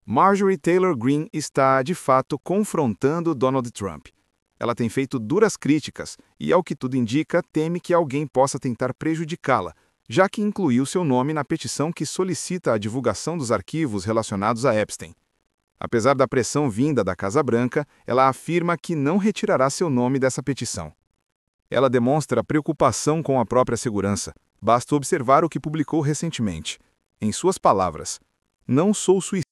Marjorie Taylor Greene está, de fato, confrontando Donald Trump. Ela tem feito duras críticas e, ao que tudo indica, teme que alguém possa tentar prejudicá-la, já que incluiu seu nome na petição que solicita a divulgação dos arquivos relacionados a Epstein. Apesar da pressão vinda da Casa Branca, ela afirma que não retirará seu nome dessa petição. Ela demonstra preocupação com a própria segurança. Basta observar o que publicou recentemente. Em suas palavras, "Não sou suicida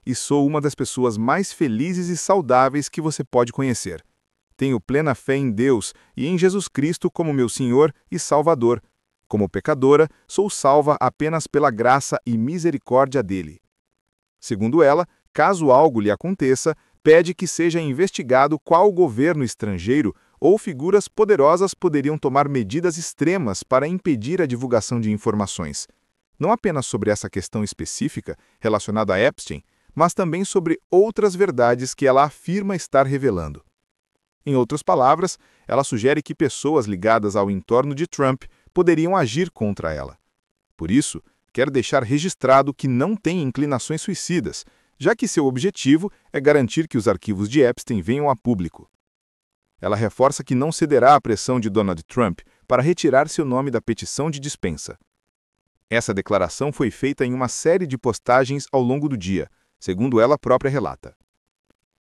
e sou uma das pessoas mais felizes e saudáveis que você pode conhecer. Tenho plena fé em Deus e em Jesus Cristo como meu Senhor e Salvador. Como pecadora, sou salva apenas pela graça e misericórdia dele." Segundo ela, caso algo lhe aconteça, pede que seja investigado qual governo estrangeiro ou figuras poderosas poderiam tomar medidas extremas para impedir a divulgação de informações. Não apenas sobre essa questão específica relacionada a Epstein, mas também sobre outras verdades que ela afirma estar revelando. Em outras palavras, ela sugere que pessoas ligadas ao entorno de Trump poderiam agir contra ela. Por isso, quer deixar registrado que não tem inclinações suicidas, já que seu objetivo é garantir que os arquivos de Epstein venham a público. Ela reforça que não cederá à pressão de Donald Trump para retirar seu nome da petição de dispensa. Essa declaração foi feita em uma série de postagens ao longo do dia, segundo ela própria relata.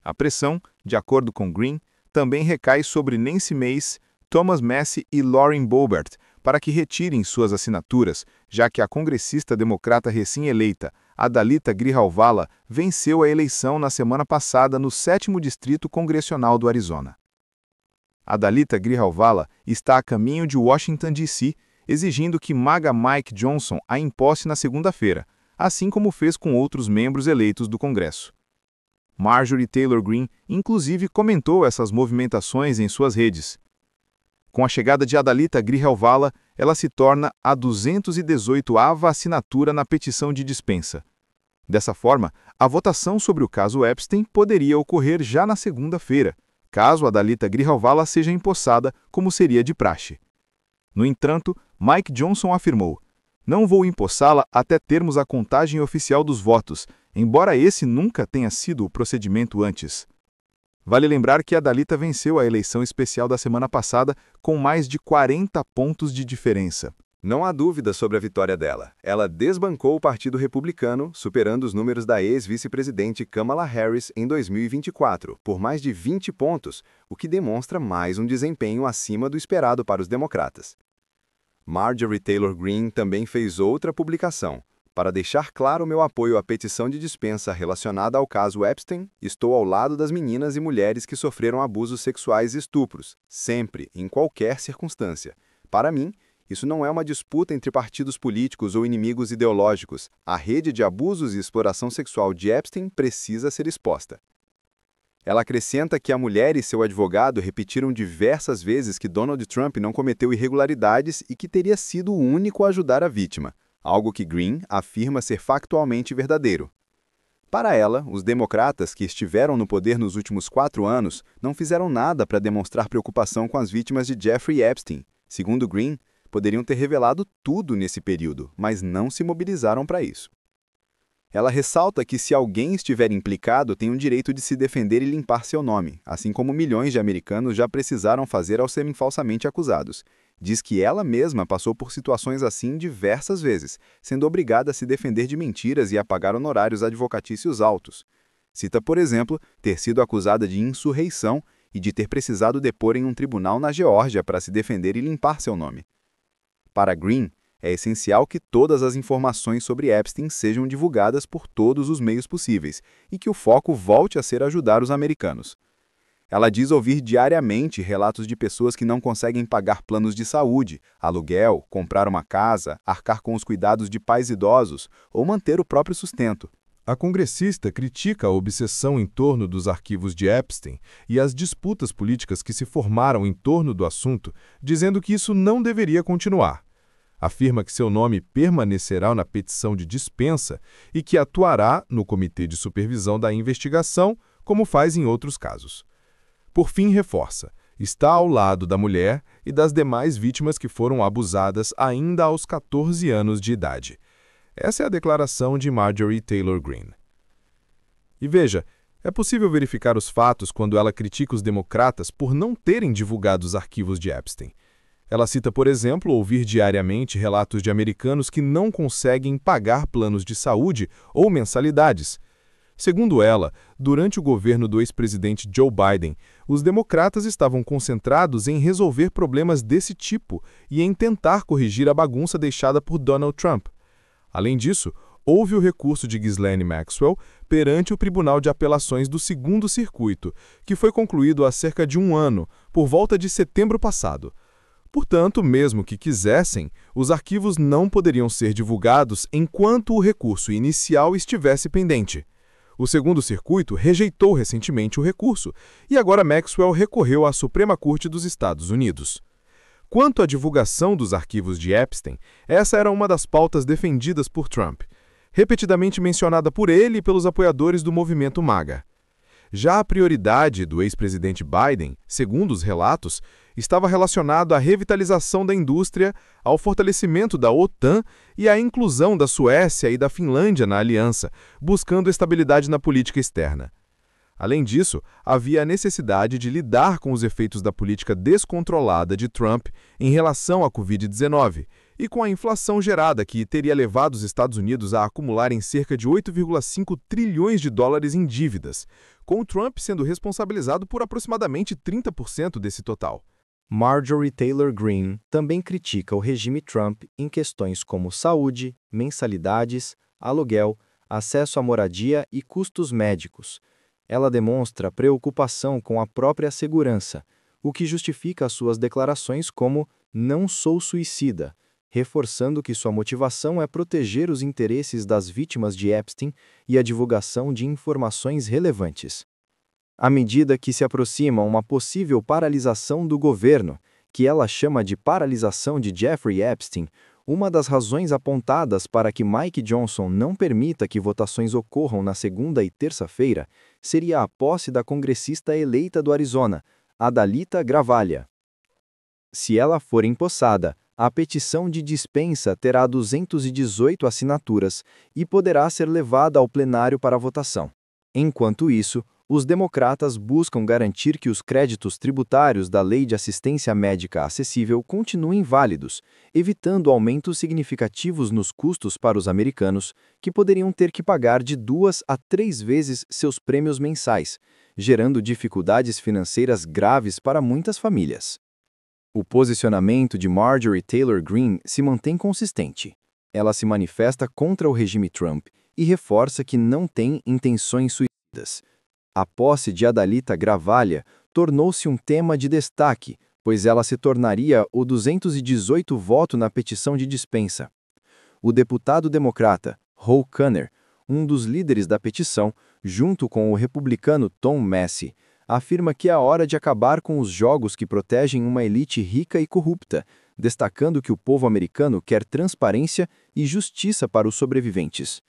A pressão, de acordo com Greene, também recai sobre Nancy Mace, Thomas Massie e Lauren Boebert para que retirem suas assinaturas, já que a congressista democrata recém-eleita, Adalita Grijalvala, venceu a eleição na semana passada no 7º Distrito Congressional do Arizona. Adalita Grijalvala está a caminho de Washington, D.C., exigindo que MAGA Mike Johnson a imposse na segunda-feira, assim como fez com outros membros eleitos do Congresso. Marjorie Taylor Greene, inclusive, comentou essas movimentações em suas redes. Com a chegada de Adalita Grijalvala, ela se torna a 218ª assinatura na petição de dispensa. Dessa forma, a votação sobre o caso Epstein poderia ocorrer já na segunda-feira, caso Adalita Grijalvala seja empossada, como seria de praxe. No entanto, Mike Johnson afirmou: "Não vou empossá-la até termos a contagem oficial dos votos, embora esse nunca tenha sido o procedimento antes." Vale lembrar que Adalita venceu a eleição especial da semana passada com mais de 40 pontos de diferença. Não há dúvida sobre a vitória dela. Ela desbancou o Partido Republicano, superando os números da ex-vice-presidente Kamala Harris em 2024, por mais de 20 pontos, o que demonstra mais um desempenho acima do esperado para os democratas. Marjorie Taylor Greene também fez outra publicação. "Para deixar claro meu apoio à petição de dispensa relacionada ao caso Epstein, estou ao lado das meninas e mulheres que sofreram abusos sexuais e estupros, sempre, em qualquer circunstância. Para mim, isso não é uma disputa entre partidos políticos ou inimigos ideológicos. A rede de abusos e exploração sexual de Epstein precisa ser exposta." Ela acrescenta que a mulher e seu advogado repetiram diversas vezes que Donald Trump não cometeu irregularidades e que teria sido o único a ajudar a vítima, algo que Greene afirma ser factualmente verdadeiro. Para ela, os democratas que estiveram no poder nos últimos 4 anos não fizeram nada para demonstrar preocupação com as vítimas de Jeffrey Epstein. Segundo Greene, poderiam ter revelado tudo nesse período, mas não se mobilizaram para isso. Ela ressalta que se alguém estiver implicado, tem o direito de se defender e limpar seu nome, assim como milhões de americanos já precisaram fazer ao serem falsamente acusados. Diz que ela mesma passou por situações assim diversas vezes, sendo obrigada a se defender de mentiras e a pagar honorários advocatícios altos. Cita, por exemplo, ter sido acusada de insurreição e de ter precisado depor em um tribunal na Geórgia para se defender e limpar seu nome. Para Greene, é essencial que todas as informações sobre Epstein sejam divulgadas por todos os meios possíveis e que o foco volte a ser ajudar os americanos. Ela diz ouvir diariamente relatos de pessoas que não conseguem pagar planos de saúde, aluguel, comprar uma casa, arcar com os cuidados de pais idosos ou manter o próprio sustento. A congressista critica a obsessão em torno dos arquivos de Epstein e as disputas políticas que se formaram em torno do assunto, dizendo que isso não deveria continuar. Afirma que seu nome permanecerá na petição de dispensa e que atuará no Comitê de Supervisão da Investigação, como faz em outros casos. Por fim, reforça, está ao lado da mulher e das demais vítimas que foram abusadas ainda aos 14 anos de idade. Essa é a declaração de Marjorie Taylor Greene. E veja, é possível verificar os fatos quando ela critica os democratas por não terem divulgado os arquivos de Epstein. Ela cita, por exemplo, ouvir diariamente relatos de americanos que não conseguem pagar planos de saúde ou mensalidades. Segundo ela, durante o governo do ex-presidente Joe Biden, os democratas estavam concentrados em resolver problemas desse tipo e em tentar corrigir a bagunça deixada por Donald Trump. Além disso, houve o recurso de Ghislaine Maxwell perante o Tribunal de Apelações do Segundo Circuito, que foi concluído há cerca de um ano, por volta de setembro passado. Portanto, mesmo que quisessem, os arquivos não poderiam ser divulgados enquanto o recurso inicial estivesse pendente. O Segundo Circuito rejeitou recentemente o recurso e agora Maxwell recorreu à Suprema Corte dos Estados Unidos. Quanto à divulgação dos arquivos de Epstein, essa era uma das pautas defendidas por Trump, repetidamente mencionada por ele e pelos apoiadores do movimento MAGA. Já a prioridade do ex-presidente Biden, segundo os relatos, estava relacionado à revitalização da indústria, ao fortalecimento da OTAN e à inclusão da Suécia e da Finlândia na aliança, buscando estabilidade na política externa. Além disso, havia a necessidade de lidar com os efeitos da política descontrolada de Trump em relação à Covid-19 e com a inflação gerada que teria levado os Estados Unidos a acumularem cerca de 8,5 trilhões de dólares em dívidas, com Trump sendo responsabilizado por aproximadamente 30% desse total. Marjorie Taylor Greene também critica o regime Trump em questões como saúde, mensalidades, aluguel, acesso à moradia e custos médicos. Ela demonstra preocupação com a própria segurança, o que justifica suas declarações como "não sou suicida", reforçando que sua motivação é proteger os interesses das vítimas de Epstein e a divulgação de informações relevantes. À medida que se aproxima uma possível paralisação do governo, que ela chama de paralisação de Jeffrey Epstein, uma das razões apontadas para que Mike Johnson não permita que votações ocorram na segunda e terça-feira seria a posse da congressista eleita do Arizona, Adalita Gravalia. Se ela for empossada, a petição de dispensa terá 218 assinaturas e poderá ser levada ao plenário para votação. Enquanto isso, os democratas buscam garantir que os créditos tributários da Lei de Assistência Médica Acessível continuem válidos, evitando aumentos significativos nos custos para os americanos, que poderiam ter que pagar de 2 a 3 vezes seus prêmios mensais, gerando dificuldades financeiras graves para muitas famílias. O posicionamento de Marjorie Taylor Greene se mantém consistente. Ela se manifesta contra o regime Trump e reforça que não tem intenções suicidas. A posse de Adalita Gravalia tornou-se um tema de destaque, pois ela se tornaria o 218 voto na petição de dispensa. O deputado democrata Ro Khanna, um dos líderes da petição, junto com o republicano Tom Massie, afirma que é hora de acabar com os jogos que protegem uma elite rica e corrupta, destacando que o povo americano quer transparência e justiça para os sobreviventes.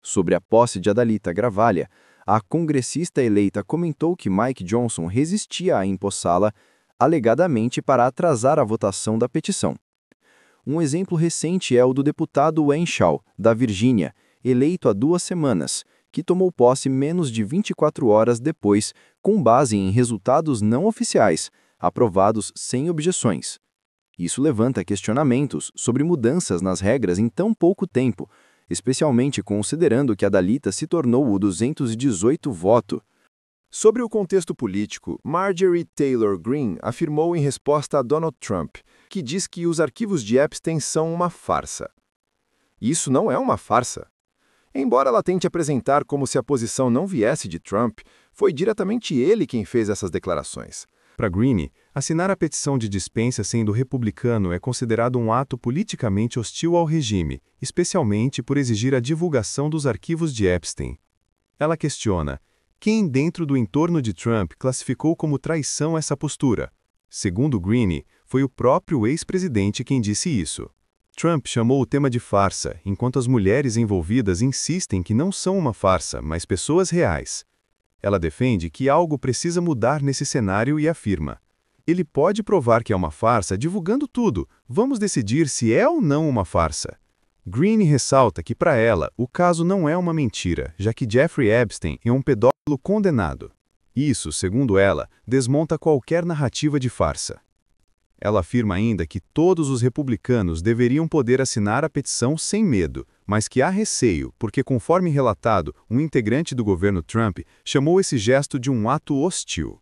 Sobre a posse de Adalita Gravalia, a congressista eleita comentou que Mike Johnson resistia a empossá-la, alegadamente para atrasar a votação da petição. Um exemplo recente é o do deputado Wayne Shaw, da Virgínia, eleito há 2 semanas, que tomou posse menos de 24 horas depois, com base em resultados não oficiais, aprovados sem objeções. Isso levanta questionamentos sobre mudanças nas regras em tão pouco tempo, especialmente considerando que Adalita se tornou o 218 voto. Sobre o contexto político, Marjorie Taylor Greene afirmou em resposta a Donald Trump, que diz que os arquivos de Epstein são uma farsa. Isso não é uma farsa. Embora ela tente apresentar como se a posição não viesse de Trump, foi diretamente ele quem fez essas declarações. Para Greene, assinar a petição de dispensa sendo republicano é considerado um ato politicamente hostil ao regime, especialmente por exigir a divulgação dos arquivos de Epstein. Ela questiona: quem dentro do entorno de Trump classificou como traição essa postura? Segundo Greene, foi o próprio ex-presidente quem disse isso. Trump chamou o tema de farsa, enquanto as mulheres envolvidas insistem que não são uma farsa, mas pessoas reais. Ela defende que algo precisa mudar nesse cenário e afirma: ele pode provar que é uma farsa divulgando tudo, vamos decidir se é ou não uma farsa. Green ressalta que, para ela, o caso não é uma mentira, já que Jeffrey Epstein é um pedófilo condenado. Isso, segundo ela, desmonta qualquer narrativa de farsa. Ela afirma ainda que todos os republicanos deveriam poder assinar a petição sem medo, mas que há receio, porque, conforme relatado, um integrante do governo Trump chamou esse gesto de um ato hostil.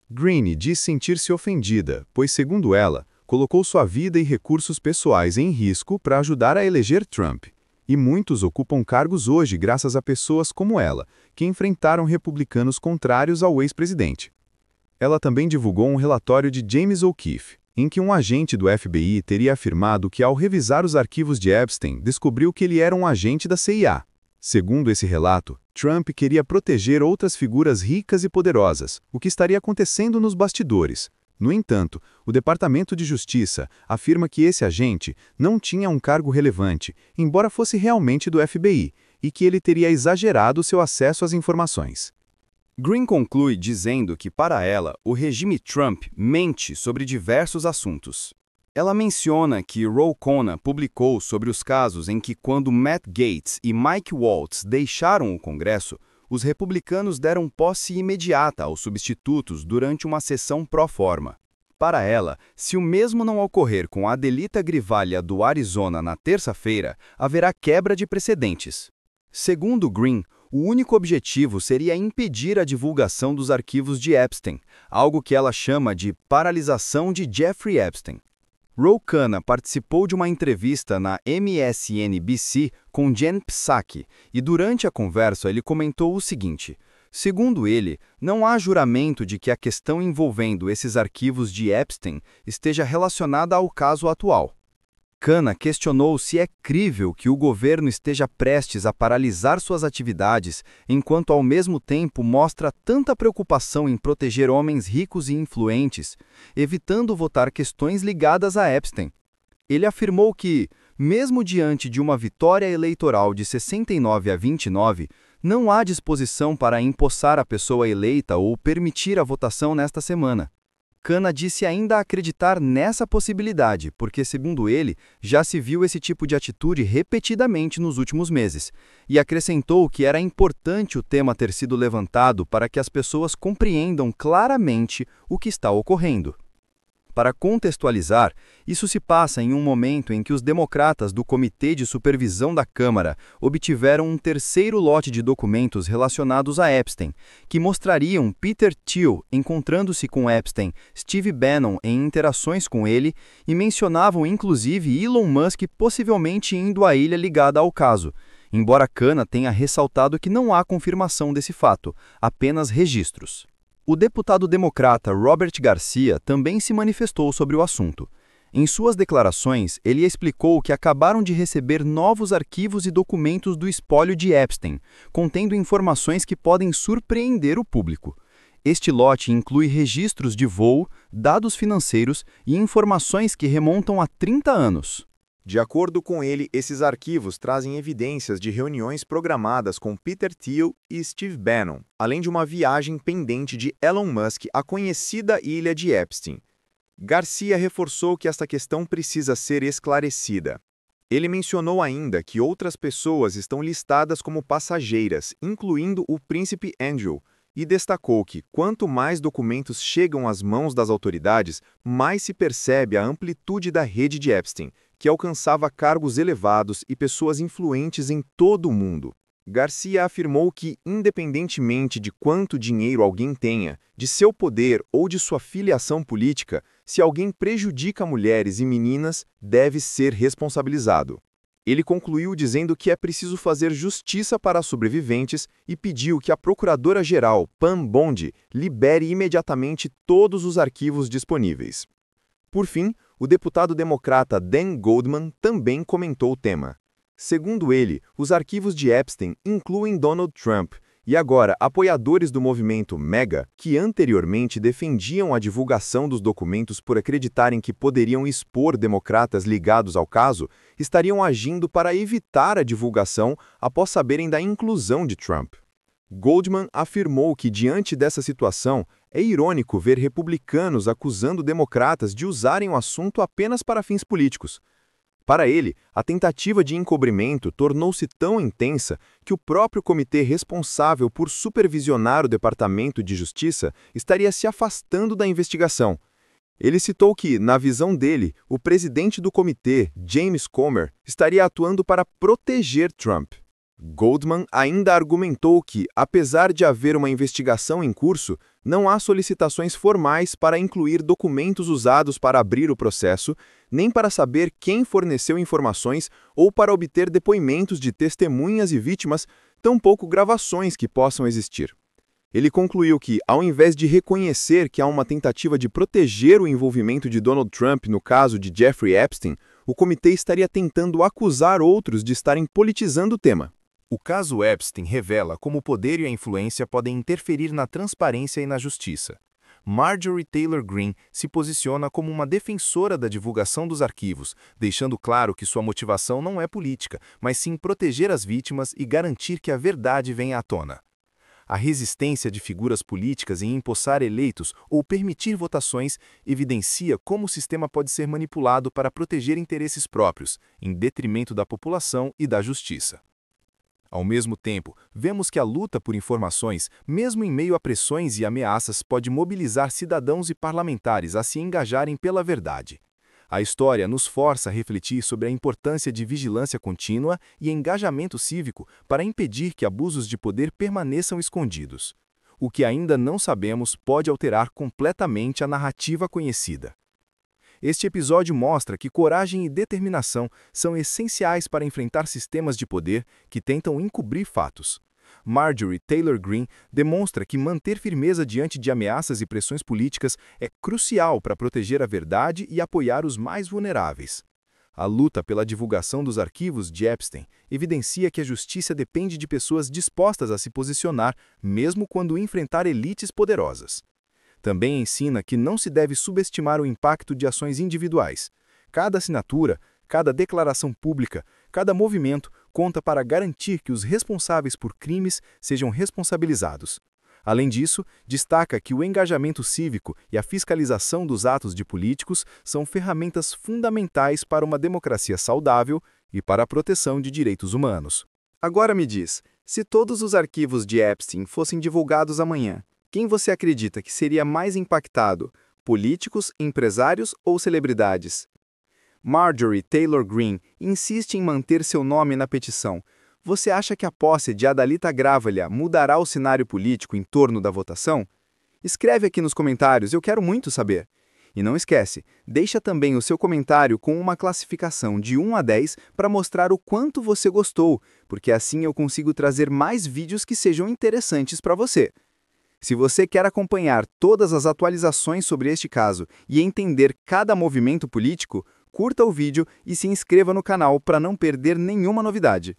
Green diz sentir-se ofendida, pois, segundo ela, colocou sua vida e recursos pessoais em risco para ajudar a eleger Trump. E muitos ocupam cargos hoje graças a pessoas como ela, que enfrentaram republicanos contrários ao ex-presidente. Ela também divulgou um relatório de James O'Keefe, em que um agente do FBI teria afirmado que, ao revisar os arquivos de Epstein, descobriu que ele era um agente da CIA. Segundo esse relato, Trump queria proteger outras figuras ricas e poderosas, o que estaria acontecendo nos bastidores. No entanto, o Departamento de Justiça afirma que esse agente não tinha um cargo relevante, embora fosse realmente do FBI, e que ele teria exagerado seu acesso às informações. Green conclui dizendo que, para ela, o regime Trump mente sobre diversos assuntos. Ela menciona que Ro Khanna publicou sobre os casos em que, quando Matt Gaetz e Mike Waltz deixaram o Congresso, os republicanos deram posse imediata aos substitutos durante uma sessão pró forma. Para ela, se o mesmo não ocorrer com Adelita Grivalha do Arizona na terça-feira, haverá quebra de precedentes. Segundo Green, o único objetivo seria impedir a divulgação dos arquivos de Epstein, algo que ela chama de paralisação de Jeffrey Epstein. Ro Khanna participou de uma entrevista na MSNBC com Jen Psaki e durante a conversa ele comentou o seguinte: segundo ele, não há juramento de que a questão envolvendo esses arquivos de Epstein esteja relacionada ao caso atual. Khanna questionou se é crível que o governo esteja prestes a paralisar suas atividades, enquanto ao mesmo tempo mostra tanta preocupação em proteger homens ricos e influentes, evitando votar questões ligadas a Epstein. Ele afirmou que, mesmo diante de uma vitória eleitoral de 69-29, não há disposição para empossar a pessoa eleita ou permitir a votação nesta semana. Khanna disse ainda acreditar nessa possibilidade, porque, segundo ele, já se viu esse tipo de atitude repetidamente nos últimos meses, e acrescentou que era importante o tema ter sido levantado para que as pessoas compreendam claramente o que está ocorrendo. Para contextualizar, isso se passa em um momento em que os democratas do Comitê de Supervisão da Câmara obtiveram um terceiro lote de documentos relacionados a Epstein, que mostrariam Peter Thiel encontrando-se com Epstein, Steve Bannon em interações com ele e mencionavam inclusive Elon Musk possivelmente indo à ilha ligada ao caso, embora Khanna tenha ressaltado que não há confirmação desse fato, apenas registros. O deputado democrata Robert Garcia também se manifestou sobre o assunto. Em suas declarações, ele explicou que acabaram de receber novos arquivos e documentos do espólio de Epstein, contendo informações que podem surpreender o público. Este lote inclui registros de voo, dados financeiros e informações que remontam a 30 anos. De acordo com ele, esses arquivos trazem evidências de reuniões programadas com Peter Thiel e Steve Bannon, além de uma viagem pendente de Elon Musk à conhecida ilha de Epstein. Garcia reforçou que esta questão precisa ser esclarecida. Ele mencionou ainda que outras pessoas estão listadas como passageiras, incluindo o príncipe Andrew, e destacou que, quanto mais documentos chegam às mãos das autoridades, mais se percebe a amplitude da rede de Epstein, que alcançava cargos elevados e pessoas influentes em todo o mundo. Garcia afirmou que, independentemente de quanto dinheiro alguém tenha, de seu poder ou de sua filiação política, se alguém prejudica mulheres e meninas, deve ser responsabilizado. Ele concluiu dizendo que é preciso fazer justiça para as sobreviventes e pediu que a Procuradora-Geral, Pam Bondi, libere imediatamente todos os arquivos disponíveis. Por fim, o deputado democrata Dan Goldman também comentou o tema. Segundo ele, os arquivos de Epstein incluem Donald Trump, e agora apoiadores do movimento MAGA, que anteriormente defendiam a divulgação dos documentos por acreditarem que poderiam expor democratas ligados ao caso, estariam agindo para evitar a divulgação após saberem da inclusão de Trump. Goldman afirmou que, diante dessa situação, é irônico ver republicanos acusando democratas de usarem o assunto apenas para fins políticos. Para ele, a tentativa de encobrimento tornou-se tão intensa que o próprio comitê responsável por supervisionar o Departamento de Justiça estaria se afastando da investigação. Ele citou que, na visão dele, o presidente do comitê, James Comer, estaria atuando para proteger Trump. Goldman ainda argumentou que, apesar de haver uma investigação em curso, não há solicitações formais para incluir documentos usados para abrir o processo, nem para saber quem forneceu informações ou para obter depoimentos de testemunhas e vítimas, tampouco gravações que possam existir. Ele concluiu que, ao invés de reconhecer que há uma tentativa de proteger o envolvimento de Donald Trump no caso de Jeffrey Epstein, o comitê estaria tentando acusar outros de estarem politizando o tema. O caso Epstein revela como o poder e a influência podem interferir na transparência e na justiça. Marjorie Taylor Greene se posiciona como uma defensora da divulgação dos arquivos, deixando claro que sua motivação não é política, mas sim proteger as vítimas e garantir que a verdade venha à tona. A resistência de figuras políticas em empossar eleitos ou permitir votações evidencia como o sistema pode ser manipulado para proteger interesses próprios, em detrimento da população e da justiça. Ao mesmo tempo, vemos que a luta por informações, mesmo em meio a pressões e ameaças, pode mobilizar cidadãos e parlamentares a se engajarem pela verdade. A história nos força a refletir sobre a importância de vigilância contínua e engajamento cívico para impedir que abusos de poder permaneçam escondidos. O que ainda não sabemos pode alterar completamente a narrativa conhecida. Este episódio mostra que coragem e determinação são essenciais para enfrentar sistemas de poder que tentam encobrir fatos. Marjorie Taylor Greene demonstra que manter firmeza diante de ameaças e pressões políticas é crucial para proteger a verdade e apoiar os mais vulneráveis. A luta pela divulgação dos arquivos de Epstein evidencia que a justiça depende de pessoas dispostas a se posicionar, mesmo quando enfrentar elites poderosas. Também ensina que não se deve subestimar o impacto de ações individuais. Cada assinatura, cada declaração pública, cada movimento conta para garantir que os responsáveis por crimes sejam responsabilizados. Além disso, destaca que o engajamento cívico e a fiscalização dos atos de políticos são ferramentas fundamentais para uma democracia saudável e para a proteção de direitos humanos. Agora me diz, se todos os arquivos de Epstein fossem divulgados amanhã, quem você acredita que seria mais impactado? Políticos, empresários ou celebridades? Marjorie Taylor Greene insiste em manter seu nome na petição. Você acha que a posse de Adalita Grávalha mudará o cenário político em torno da votação? Escreve aqui nos comentários, eu quero muito saber. E não esquece, deixa também o seu comentário com uma classificação de 1 a 10 para mostrar o quanto você gostou, porque assim eu consigo trazer mais vídeos que sejam interessantes para você. Se você quer acompanhar todas as atualizações sobre este caso e entender cada movimento político, curta o vídeo e se inscreva no canal para não perder nenhuma novidade.